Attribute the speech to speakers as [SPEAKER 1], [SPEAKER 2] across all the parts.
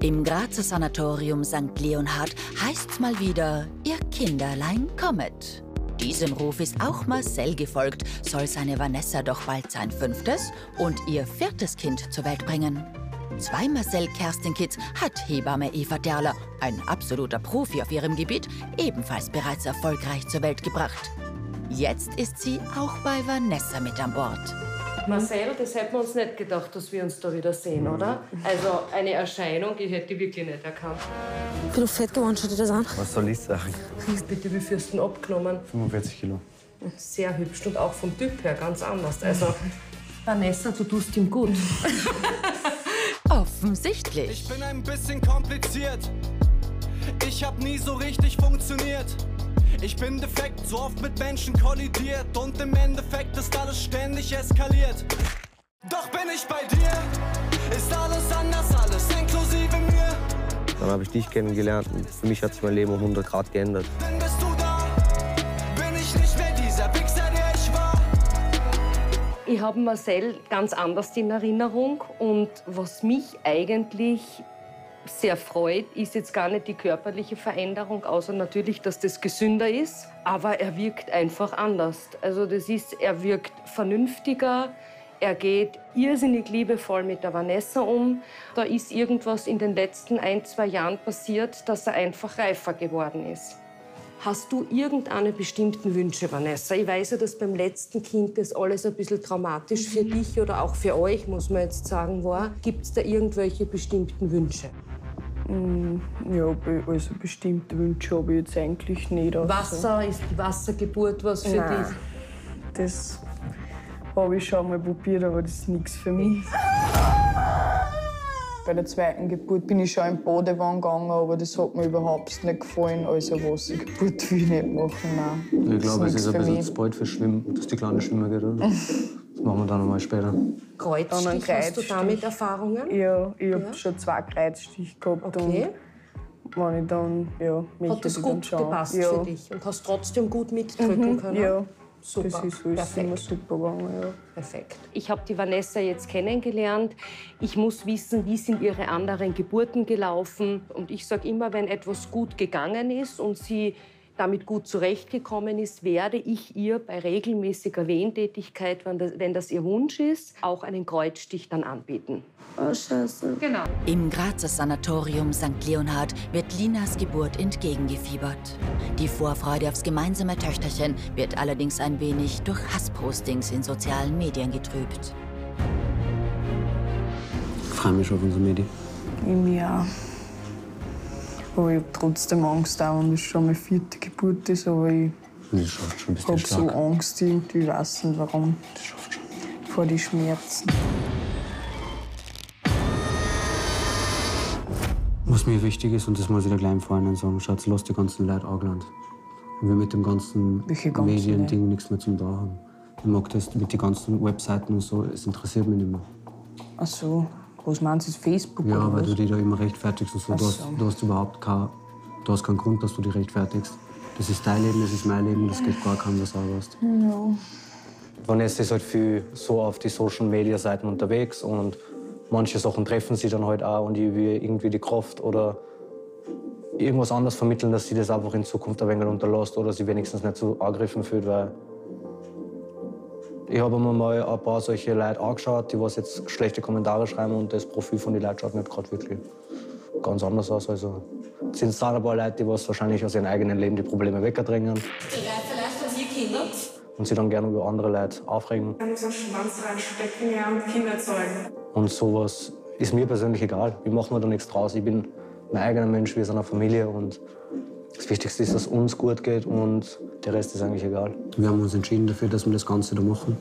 [SPEAKER 1] Im Grazer Sanatorium St. Leonhard heißt's mal wieder, ihr Kinderlein kommet. Diesem Ruf ist auch Marcel gefolgt, soll seine Vanessa doch bald sein 5. und ihr 4. Kind zur Welt bringen. 2 Marcel-Kerstin-Kids hat Hebamme Eva Derler, ein absoluter Profi auf ihrem Gebiet, ebenfalls bereits erfolgreich zur Welt gebracht. Jetzt ist sie auch bei Vanessa mit an Bord.
[SPEAKER 2] Marcel, das hätten wir uns nicht gedacht, dass wir uns da wieder sehen, oder? Also eine Erscheinung, die hätte ich wirklich nicht erkannt.
[SPEAKER 3] Ich bin fett geworden, schau dir das an.
[SPEAKER 4] Was soll ich sagen?
[SPEAKER 2] Bitte, wie viel hast du denn abgenommen?
[SPEAKER 4] 45 Kilo.
[SPEAKER 2] Sehr hübsch und auch vom Typ her ganz anders. Also, Vanessa, du tust ihm gut.
[SPEAKER 1] Offensichtlich.
[SPEAKER 5] Ich bin ein bisschen kompliziert. Ich hab nie so richtig funktioniert. Ich bin defekt, so oft mit Menschen kollidiert. Und im Endeffekt ist alles ständig eskaliert. Doch bin ich bei dir, ist alles anders, alles inklusive mir.
[SPEAKER 4] Dann habe ich dich kennengelernt und für mich hat sich mein Leben um 100 Grad geändert.
[SPEAKER 5] Denn bist du da, bin ich nicht mehr dieser Wichser, der ich war.
[SPEAKER 2] Ich habe Marcel ganz anders in Erinnerung. Und was mich eigentlich sehr freut, ist jetzt gar nicht die körperliche Veränderung, außer natürlich, dass das gesünder ist. Aber er wirkt einfach anders. Also das ist, er wirkt vernünftiger, er geht irrsinnig liebevoll mit der Vanessa um. Da ist irgendwas in den letzten 1-2 Jahren passiert, dass er einfach reifer geworden ist. Hast du irgendeine bestimmten Wünsche, Vanessa? Ich weiß ja, dass beim letzten Kind das alles ein bisschen traumatisch für dich oder auch für euch, muss man jetzt sagen, war. Gibt es da irgendwelche bestimmten Wünsche?
[SPEAKER 6] Ja, also bestimmte Wünsche habe ich jetzt eigentlich nicht. Also.
[SPEAKER 2] Wasser, ist die Wassergeburt was für
[SPEAKER 6] Nein,
[SPEAKER 2] dich?
[SPEAKER 6] das habe ich schon mal probiert, aber das ist nichts für mich. Bei der 2. Geburt bin ich schon in die Badewanne gegangen, aber das hat mir überhaupt nicht gefallen. Also Wassergeburt will ich nicht machen, nein.
[SPEAKER 4] Ich glaube, es ist ein bisschen
[SPEAKER 6] mich.
[SPEAKER 4] zu bald für Schwimmen, dass die kleine schwimmen geht, oder? Das machen wir dann einmal später.
[SPEAKER 2] Kreuzstich, hast du damit Erfahrungen?
[SPEAKER 6] Ja, ich habe schon 2 Kreuzstiche gehabt.
[SPEAKER 2] Okay.
[SPEAKER 6] Und wenn ich dann, ja, möchte
[SPEAKER 2] Hat das
[SPEAKER 6] ich dann
[SPEAKER 2] gut
[SPEAKER 6] schauen.
[SPEAKER 2] gepasst
[SPEAKER 6] Ja.
[SPEAKER 2] für dich und hast trotzdem gut mitdrücken können?
[SPEAKER 6] Ja,
[SPEAKER 2] Super.
[SPEAKER 6] das ist alles
[SPEAKER 2] Perfekt.
[SPEAKER 6] immer super gegangen. Ja.
[SPEAKER 2] Perfekt. Ich habe die Vanessa jetzt kennengelernt. Ich muss wissen, wie sind ihre anderen Geburten gelaufen. Und ich sage immer, wenn etwas gut gegangen ist und sie damit gut zurechtgekommen ist, werde ich ihr bei regelmäßiger Wehentätigkeit, wenn das ihr Wunsch ist, auch einen Kreuzstich dann anbieten.
[SPEAKER 3] Oh, scheiße.
[SPEAKER 2] Genau.
[SPEAKER 1] Im Grazer Sanatorium St. Leonhard wird Linas Geburt entgegengefiebert. Die Vorfreude aufs gemeinsame Töchterchen wird allerdings ein wenig durch Hasspostings in sozialen Medien getrübt.
[SPEAKER 4] Ich freue mich schon auf unsere Medi.
[SPEAKER 6] Im Jahr. Aber ich habe trotzdem Angst, auch wenn das schon meine 4. Geburt ist. Aber ich
[SPEAKER 4] Das schafft schon ein bisschen
[SPEAKER 6] habe so
[SPEAKER 4] stark.
[SPEAKER 6] Angst irgendwie, ich weiß nicht warum.
[SPEAKER 4] Das schafft schon.
[SPEAKER 6] Vor die Schmerzen.
[SPEAKER 4] Was mir wichtig ist, und das muss ich dir gleich im Vorhinein sagen, schaut, lass die ganzen Leute angelandet. Ich will mit dem ganzen
[SPEAKER 6] Welche ganzen
[SPEAKER 4] Medien-Ding nichts mehr zum da haben. Ich mag das mit den ganzen Webseiten und so, es interessiert mich nicht mehr.
[SPEAKER 6] Ach so, was meinst du, ist Facebook
[SPEAKER 4] Ja,
[SPEAKER 6] oder
[SPEAKER 4] weil
[SPEAKER 6] was?
[SPEAKER 4] du dich da immer rechtfertigst und so.
[SPEAKER 6] Ach
[SPEAKER 4] Du hast,
[SPEAKER 6] so.
[SPEAKER 4] du hast überhaupt keinen Grund, dass du dich rechtfertigst. Das ist dein Leben, das ist mein Leben, das geht gar keinem was an.
[SPEAKER 6] Ja.
[SPEAKER 4] Vanessa ist halt viel so auf die Social-Media-Seiten unterwegs und manche Sachen treffen sie dann halt auch und ich will irgendwie die Kraft oder irgendwas anderes vermitteln, dass sie das einfach in Zukunft ein wenig unterlässt oder sie wenigstens nicht so angegriffen fühlt, weil ich habe mir mal ein paar solche Leute angeschaut, die was jetzt schlechte Kommentare schreiben und das Profil von den Leuten schaut nicht gerade wirklich ganz anders aus. Also es sind ein paar Leute, die was wahrscheinlich aus ihrem eigenen Leben die Probleme wegdrängen
[SPEAKER 7] Vielleicht haben Sie Kinder?
[SPEAKER 4] und sie dann gerne über andere Leute aufregen.
[SPEAKER 8] Er muss einen Schwanz reinstecken ja, und Kinder zeugen.
[SPEAKER 4] Und sowas ist mir persönlich egal. Ich mache mir da nichts draus. Ich bin mein eigener Mensch, wir sind eine Familie und das Wichtigste ist, dass es uns gut geht und der Rest ist eigentlich egal. Wir haben uns entschieden dafür, dass wir das Ganze da machen.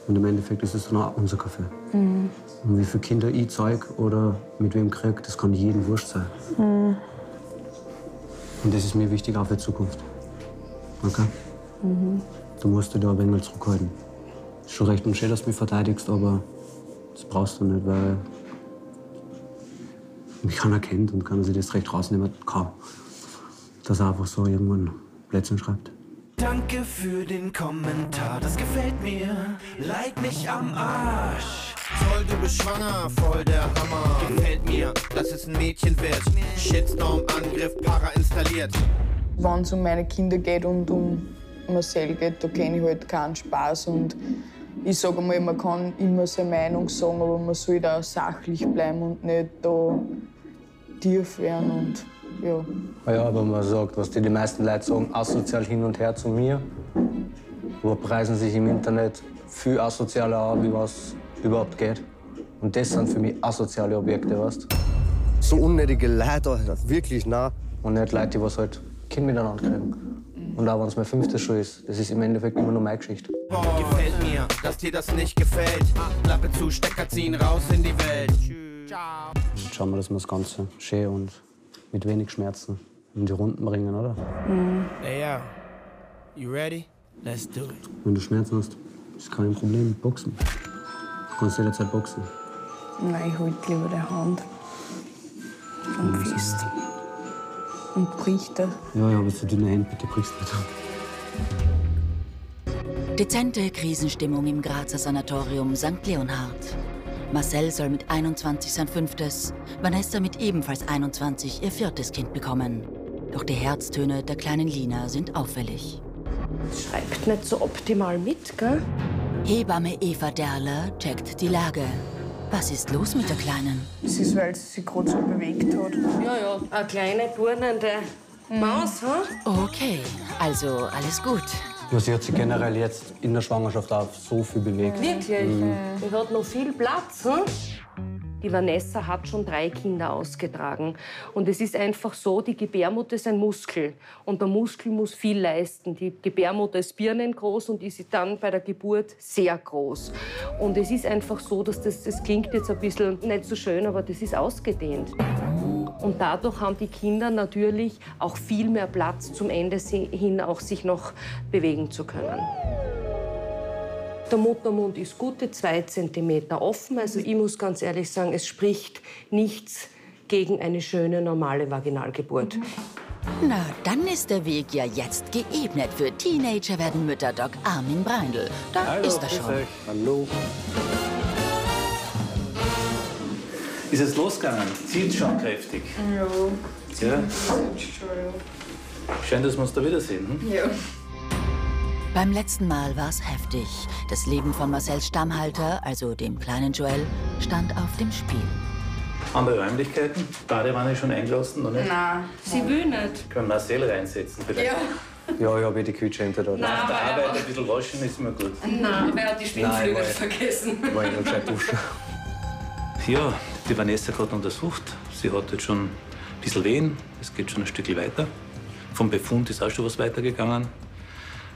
[SPEAKER 4] Und im Endeffekt ist es dann auch unser Kaffee. Und wie viele Kinder ich zeige oder mit wem kriege, das kann jedem wurscht sein. Und das ist mir wichtig auch für die Zukunft. Okay? Du musst dich da ein wenig zurückhalten. Es ist schon recht und schön, dass du mich verteidigst, aber das brauchst du nicht, weil mich keiner kennt und kann sich das recht rausnehmen kann. Dass er einfach so irgendwann Blödsinn schreibt.
[SPEAKER 5] Danke für den Kommentar, das gefällt mir. Leid mich am Arsch.
[SPEAKER 9] Toll, du bist schwanger, voll der Hammer. Gefällt mir, dass es ein Mädchen wird. Shitstorm, Angriff, Para installiert.
[SPEAKER 6] Wenn es um meine Kinder geht und um Marcel geht, da kenne ich halt keinen Spaß. Und ich sage mal, man kann immer seine Meinung sagen, aber man soll da sachlich bleiben und nicht da tief werden. Und, ja.
[SPEAKER 4] Ja, aber man sagt, was die meisten Leute sagen, asozial hin und her zu mir, aber preisen sich im Internet viel asozialer an, wie was überhaupt geht. Und das sind für mich asoziale Objekte, weißt du?
[SPEAKER 10] So unnötige Leute, wirklich nah.
[SPEAKER 4] Und nicht Leute, die was halt Kind miteinander kriegen. Und auch wenn es mein 5. schon ist, das ist im Endeffekt immer nur meine Geschichte.
[SPEAKER 9] Gefällt mir, dass dir das nicht gefällt. Klappe zu, Stecker ziehen, raus in die Welt.
[SPEAKER 4] Jetzt schauen wir, dass wir das Ganze schön und mit wenig Schmerzen in die Runden bringen, oder?
[SPEAKER 9] Hey, ja. You ready? Let's do it.
[SPEAKER 4] Wenn du Schmerzen hast, ist kein Problem mit Boxen. Du kannst jederzeit boxen.
[SPEAKER 6] Nein, ich halte lieber die Hand vom Fist und bricht das.
[SPEAKER 4] Ja, aber so dünne Hände, bitte brichst nicht ab.
[SPEAKER 1] Dezente Krisenstimmung im Grazer Sanatorium St. Leonhard. Marcel soll mit 21 sein 5., Vanessa mit ebenfalls 21 ihr 4. Kind bekommen. Doch die Herztöne der kleinen Lina sind auffällig.
[SPEAKER 2] Schreibt nicht so optimal mit, gell?
[SPEAKER 1] Hebamme Eva Derler checkt die Lage. Was ist los mit der Kleinen?
[SPEAKER 6] Es ist, weil sie sich gerade so bewegt hat.
[SPEAKER 2] Ja, eine kleine, turnende Maus, ha?
[SPEAKER 1] Okay, also alles gut.
[SPEAKER 4] Ja, sie hat sich generell jetzt in der Schwangerschaft auch so viel bewegt.
[SPEAKER 2] Wirklich? Die hat noch viel Platz, hm? Die Vanessa hat schon 3 Kinder ausgetragen. Und es ist einfach so, die Gebärmutter ist ein Muskel. Und der Muskel muss viel leisten. Die Gebärmutter ist birnengroß und ist dann bei der Geburt sehr groß. Und es ist einfach so, dass das klingt jetzt ein bisschen nicht so schön, aber das ist ausgedehnt. Und dadurch haben die Kinder natürlich auch viel mehr Platz, zum Ende hin auch sich noch bewegen zu können. Der Muttermund ist gute 2 Zentimeter offen. Also ich muss ganz ehrlich sagen, es spricht nichts gegen eine schöne, normale Vaginalgeburt.
[SPEAKER 1] Na, dann ist der Weg ja jetzt geebnet für Teenager werden Mütter-Doc Armin Breindl. Da
[SPEAKER 11] Hallo,
[SPEAKER 1] ist er schon.
[SPEAKER 11] Hallo. Ist es losgegangen? Zieht schon kräftig.
[SPEAKER 6] Ja.
[SPEAKER 11] Ja?
[SPEAKER 6] Schon, ja.
[SPEAKER 11] Schön, dass wir uns da wiedersehen. Hm?
[SPEAKER 6] Ja.
[SPEAKER 1] Beim letzten Mal war es heftig. Das Leben von Marcels Stammhalter, also dem kleinen Joel, stand auf dem Spiel.
[SPEAKER 11] Andere Räumlichkeiten? Badewanne schon eingelassen, oder nicht?
[SPEAKER 6] Nein.
[SPEAKER 2] Sie will nicht.
[SPEAKER 11] Können Marcel reinsetzen, vielleicht?
[SPEAKER 6] Ja.
[SPEAKER 4] Ja, ich habe die Küche hinter da.
[SPEAKER 11] Nach der Arbeit ein bisschen waschen ist immer gut.
[SPEAKER 2] Nein, wer hat die Schwimmflügel vergessen?
[SPEAKER 4] Ich war in der Zeit duschen.
[SPEAKER 11] Ja, die Vanessa hat untersucht. Sie hat jetzt schon ein bisschen Wehen. Es geht schon ein Stück weiter. Vom Befund ist auch schon was weitergegangen.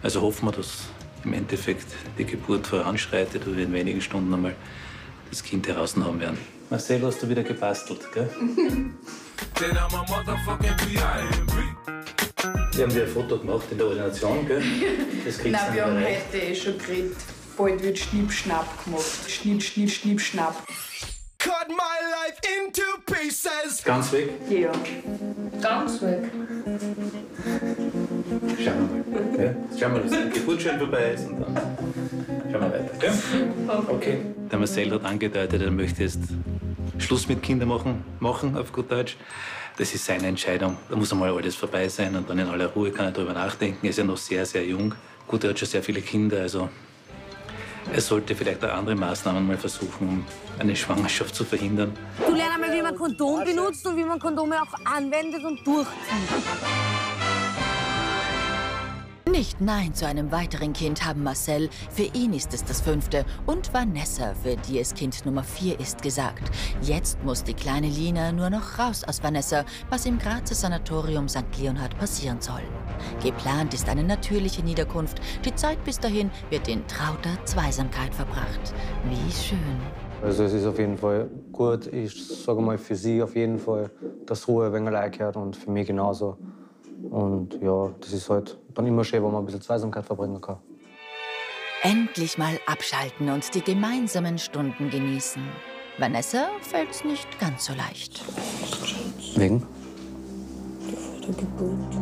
[SPEAKER 11] Also hoffen wir, dass im Endeffekt die Geburt voranschreitet und wir in wenigen Stunden einmal das Kind heraus haben werden. Marcel, hast du wieder gebastelt, gell? Wir haben dir ein Foto gemacht in der Ordination, gell? Das kriegst
[SPEAKER 6] Nein, wir haben heute schon geredet. Bald wird Schnipp-Schnapp gemacht. Schnipp-Schnapp.
[SPEAKER 9] Cut my life into pieces.
[SPEAKER 11] Ganz weg?
[SPEAKER 6] Ja.
[SPEAKER 2] Ganz weg.
[SPEAKER 11] Schauen wir mal. Okay? Schauen wir, dass die Geburt schon vorbei ist und dann schauen wir weiter. Gell? Okay. Der Marcel hat angedeutet, er möchte jetzt Schluss mit Kindern machen auf gut Deutsch. Das ist seine Entscheidung. Da muss einmal alles vorbei sein und dann in aller Ruhe kann er darüber nachdenken. Er ist ja noch sehr, sehr jung. Gut, er hat schon sehr viele Kinder, also er sollte vielleicht auch andere Maßnahmen mal versuchen, um eine Schwangerschaft zu verhindern.
[SPEAKER 3] Du lernst einmal, wie man Kondom benutzt und wie man Kondome auch anwendet und durchzieht.
[SPEAKER 1] Nicht Nein zu einem weiteren Kind haben Marcel, für ihn ist es das 5. und Vanessa, für die es Kind Nummer 4 ist, gesagt. Jetzt muss die kleine Lina nur noch raus aus Vanessa, was im Grazer Sanatorium St. Leonhard passieren soll. Geplant ist eine natürliche Niederkunft. Die Zeit bis dahin wird in trauter Zweisamkeit verbracht. Wie schön.
[SPEAKER 4] Also es ist auf jeden Fall gut. Ich sage mal für sie auf jeden Fall, dass Ruhe ein wenig gehört und für mich genauso. Und ja, das ist halt dann immer schön, wenn man ein bisschen Zweisamkeit verbringen kann.
[SPEAKER 1] Endlich mal abschalten und die gemeinsamen Stunden genießen. Vanessa fällt's nicht ganz so leicht.
[SPEAKER 4] Wegen?
[SPEAKER 6] Der Geburt.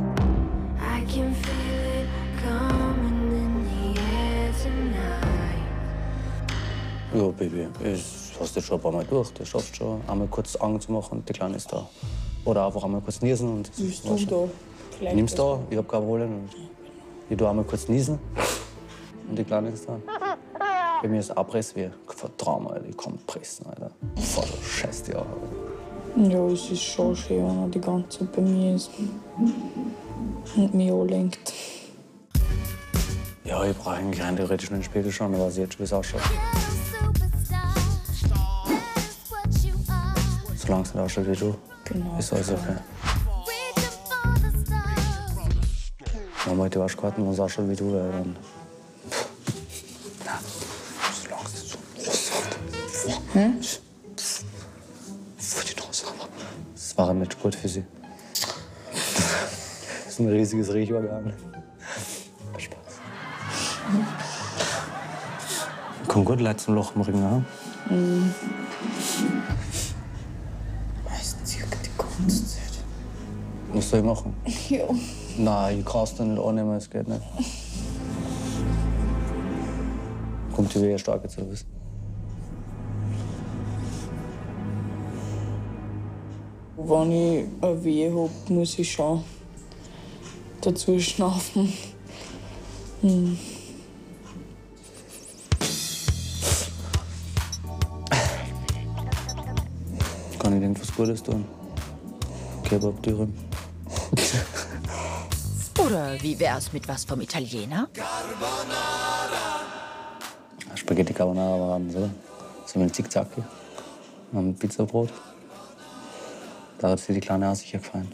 [SPEAKER 4] Ja, Baby, es hast du schon ein paar Mal durch. Du schaffst schon, einmal kurz Augen zu machen und die Kleine ist da. Oder einfach einmal kurz niesen und...
[SPEAKER 6] Bist du da? Vielleicht
[SPEAKER 4] Nimm's da, ich hab keine Rollen. Und ich tue einmal kurz niesen und die Kleine ist da. Bei mir ist Abriss wie Trauma, Alter. Ich kann pressen, Alter. Voll scheiß die Augen.
[SPEAKER 6] Ja, es ist schon schön, wenn er die ganze Zeit bei mir ist und mich anlenkt.
[SPEAKER 4] Ja, ich brauche eigentlich rein theoretisch einen Spiegel schauen, aber ich weiß jetzt schon, wie es ausschaut. Solange es nicht ausschaut wie du,
[SPEAKER 6] Genau.
[SPEAKER 4] ist alles okay. Wenn man halt die Waschkarten, wenn es ausschaut wie du, dann... Nein, solange es nicht so groß wird.
[SPEAKER 6] Hm?
[SPEAKER 4] Für die Nase, aber das war nicht gut für sie. Das ist ein riesiges Riechorgan. Spaß. Kommt gut Leute zum Loch im Ring, ja?
[SPEAKER 6] Mhm. Meistens circa die ganze Zeit.
[SPEAKER 4] Was soll ich machen?
[SPEAKER 6] Ja.
[SPEAKER 4] Nein, ich kann es dann nicht annehmen, es geht nicht. Kommt die Wehe stark jetzt, oder was?
[SPEAKER 6] Wenn ich eine Wehe habe, muss ich schon dazu schnaufen. Hm.
[SPEAKER 4] Kann ich irgendwas Gutes tun? Kebab Dürüm.
[SPEAKER 1] Oder wie wär's mit was vom Italiener?
[SPEAKER 4] Spaghetti Carbonara waren so. So mit Zickzacki. Und Pizzabrot. Da hat sich die Kleine auch sicher gefallen.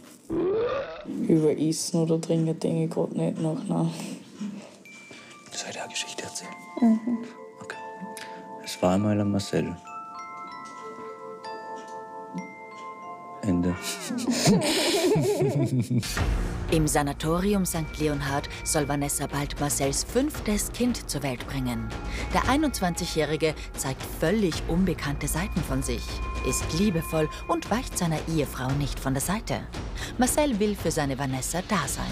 [SPEAKER 6] Über Essen oder Trinken denke ich gerade nicht nach. Nein.
[SPEAKER 4] Soll ich dir eine Geschichte erzählen?
[SPEAKER 6] Mhm.
[SPEAKER 4] Okay. Es war einmal ein Marcel. Ende.
[SPEAKER 1] Im Sanatorium St. Leonhard soll Vanessa bald Marcells 5. Kind zur Welt bringen. Der 21-Jährige zeigt völlig unbekannte Seiten von sich, ist liebevoll und weicht seiner Ehefrau nicht von der Seite. Marcel will für seine Vanessa da sein.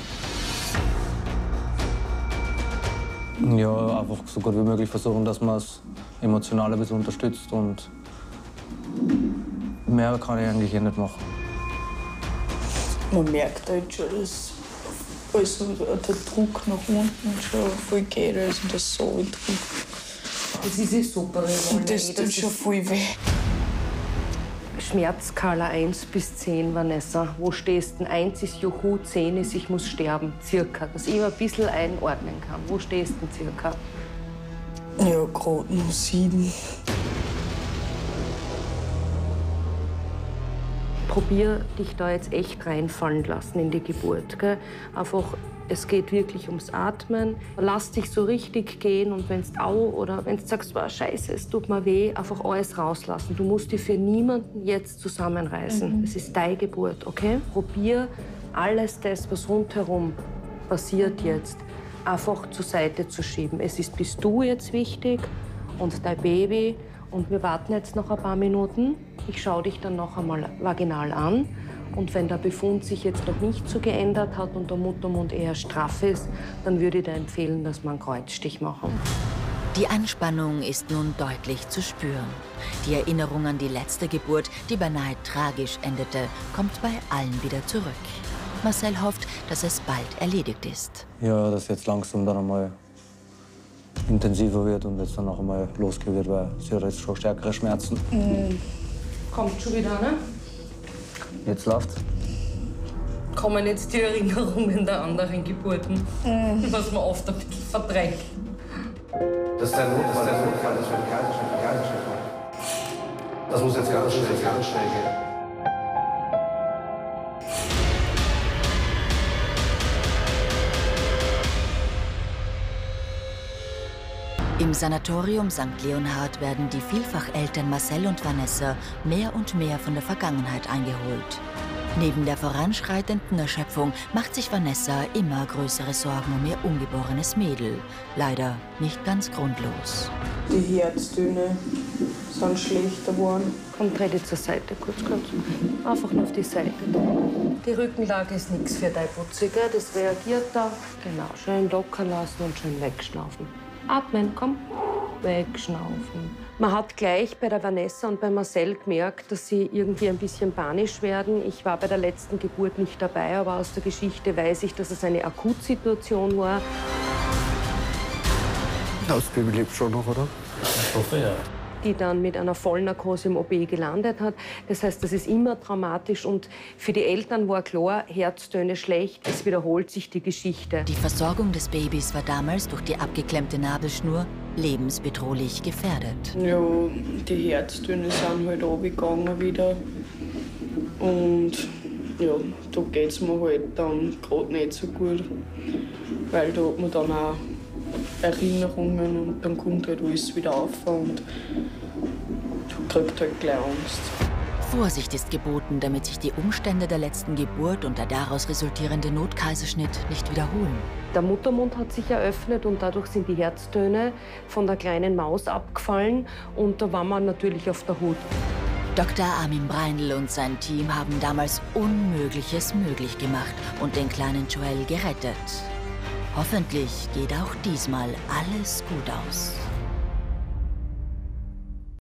[SPEAKER 4] Ja, einfach so gut wie möglich versuchen, dass man es emotional ein bisschen unterstützt. Und mehr kann ich eigentlich nicht machen.
[SPEAKER 6] Man merkt halt schon, dass also der Druck nach unten schon voll geht, also das so drin.
[SPEAKER 2] Das ist eh super.
[SPEAKER 6] Und das tut schon voll weh.
[SPEAKER 2] Schmerzskala 1 bis 10, Vanessa. Wo stehst du? 1 ist Juhu, 10 ist ich muss sterben, circa. Dass ich immer ein bisschen einordnen kann. Wo stehst du circa?
[SPEAKER 6] Ja, gerade nur 7.
[SPEAKER 2] Probier dich da jetzt echt reinfallen lassen in die Geburt. Gell? Einfach, es geht wirklich ums Atmen. Lass dich so richtig gehen und wenn du oder wenn du sagst, oh, Scheiße, es tut mir weh, einfach alles rauslassen. Du musst dich für niemanden jetzt zusammenreißen. Es ist deine Geburt, okay? Probier alles das, was rundherum passiert jetzt, einfach zur Seite zu schieben. Bist du jetzt wichtig und dein Baby. Und wir warten jetzt noch ein paar Minuten. Ich schaue dich dann noch einmal vaginal an. Und wenn der Befund sich jetzt noch nicht so geändert hat und der Muttermund eher straff ist, dann würde ich dir empfehlen, dass wir einen Kreuzstich machen.
[SPEAKER 1] Die Anspannung ist nun deutlich zu spüren. Die Erinnerung an die letzte Geburt, die beinahe tragisch endete, kommt bei allen wieder zurück. Marcel hofft, dass es bald erledigt ist.
[SPEAKER 4] Ja, dass jetzt langsam dann einmal intensiver wird und jetzt dann noch einmal losgehen wird, weil sie hat jetzt schon stärkere Schmerzen.
[SPEAKER 2] Kommt schon wieder, ne?
[SPEAKER 4] Jetzt läuft's.
[SPEAKER 2] Kommen jetzt die Erinnerungen der anderen Geburten, was man oft ein bisschen verdrängt.
[SPEAKER 10] Das ist der Notfall, das wird Kaiserschnitt. Das muss jetzt ganz schnell gehen.
[SPEAKER 1] Im Sanatorium St. Leonhard werden die Vielfacheltern Marcel und Vanessa mehr und mehr von der Vergangenheit eingeholt. Neben der voranschreitenden Erschöpfung macht sich Vanessa immer größere Sorgen um ihr ungeborenes Mädel. Leider nicht ganz grundlos.
[SPEAKER 6] Die Herztöne sind schlechter geworden.
[SPEAKER 2] Komm, dreh dich zur Seite, kurz. Einfach nur auf die Seite. Die Rückenlage ist nichts für dein Putzi, gell? Das reagiert da. Genau, schön locker lassen und schön wegschlafen. Atmen, komm. Wegschnaufen. Man hat gleich bei der Vanessa und bei Marcel gemerkt, dass sie irgendwie ein bisschen panisch werden. Ich war bei der letzten Geburt nicht dabei, aber aus der Geschichte weiß ich, dass es eine Akutsituation war.
[SPEAKER 10] Das Baby lebt schon noch, oder?
[SPEAKER 11] Ich hoffe, ja.
[SPEAKER 2] Die dann mit einer Vollnarkose im OP gelandet hat. Das heißt, das ist immer dramatisch und für die Eltern war klar, Herztöne schlecht, es wiederholt sich die Geschichte.
[SPEAKER 1] Die Versorgung des Babys war damals durch die abgeklemmte Nabelschnur lebensbedrohlich gefährdet.
[SPEAKER 6] Ja, die Herztöne sind halt runtergegangen wieder. Und ja, da geht es mir halt dann gerade nicht so gut. Weil da hat man dann auch Erinnerungen und dann kommt halt alles wieder auf und du kriegst halt gleich Angst.
[SPEAKER 1] Vorsicht ist geboten, damit sich die Umstände der letzten Geburt und der daraus resultierende Notkaiserschnitt nicht wiederholen.
[SPEAKER 2] Der Muttermund hat sich eröffnet und dadurch sind die Herztöne von der kleinen Maus abgefallen und da war man natürlich auf der Hut.
[SPEAKER 1] Dr. Armin Breindl und sein Team haben damals Unmögliches möglich gemacht und den kleinen Joel gerettet. Hoffentlich geht auch diesmal alles gut aus.